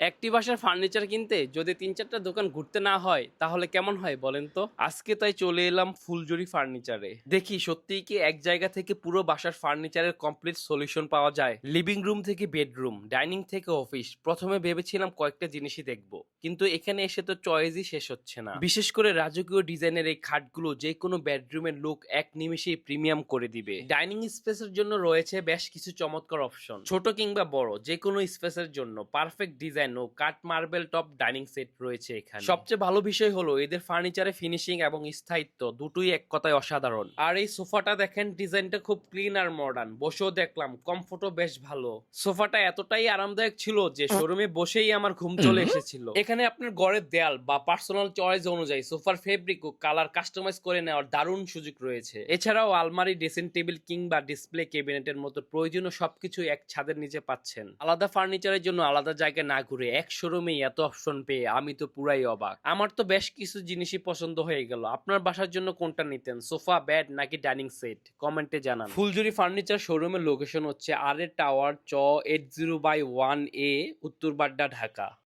একটি বাসার ফার্নিচার কিনতে যদি ৩-৪টা দোকান ঘুরতে না হয় তাহলে কেমন হয় বলেন তো? আজকে তাই চলে এলাম ফুলজুরি ফার্নিচারে। দেখি সত্যিই কি এক জায়গা থেকে পুরো বাসার ফার্নিচারের কমপ্লিট সলিউশন পাওয়া যায়। লিভিং রুম থেকে বেডরুম, ডাইনিং থেকে অফিস। প্রথমে ভেবেছিলাম কয়েকটা জিনিসই দেখব। কিন্তু এখানে এসে তো চয়েসই শেষ হচ্ছে না। বিশেষ করে রাজকীয় ডিজাইনের এই খাটগুলো যে কোনো বেডরুমের লুক এক নিমেষেই প্রিমিয়াম করে দিবে। ডাইনিং স্পেসের জন্য রয়েছে বেশ কিছু চমৎকার অপশন। ছোট কিংবা বড় যে কোনো স্পেসের জন্য পারফেক্ট ডিজাইন ও কাঠ মার্বেল টপ ডাইনিং সেট রয়েছে এখানে। সবচেয়ে ভালো বিষয় হলো এদের ফার্নিচারে ফিনিশিং এবং স্থায়িত্ব দুটোই এক কথায় অসাধারণ। আর এই সোফাটা দেখেন, ডিজাইনটা খুব ক্লিন আর মডার্ন। বসেও দেখলাম কমফোর্টও বেশ ভালো। সোফাটা এতটাই আরামদায়ক ছিল যে শোরুমে বসেই আমার ঘুম চলে এসেছিল। এখানে আপনার ঘরের দেয়াল বা পার্সোনাল চয়েস অনুযায়ী সোফার ফেব্রিক ও কালার কাস্টমাইজ করে নেওয়ার দারুণ সুযোগ রয়েছে। এছাড়াও আলমারি, ড্রেসিং টেবিল কিংবা ডিসপ্লে ক্যাবিনেটের মতো প্রয়োজনীয় সবকিছু এক ছাদের নিচে পাচ্ছেন। আলাদা ফার্নিচারের জন্য আলাদা জায়গায় না ঘুরে এক শোরুমেই এত অপশন পেয়ে আমি তো পুরাই অবাক। আমার তো বেশ কিছু জিনিসই পছন্দ হয়ে গেল। আপনার বাসার জন্য কোনটা নিতেন, সোফা, বেড নাকি ডাইনিং সেট? কমেন্টে জানান। ফুলজুরি ফার্নিচার শোরুমের লোকেশন হচ্ছে আর এ টাওয়ার, চ 80/1A, উত্তর বাড্ডা, ঢাকা।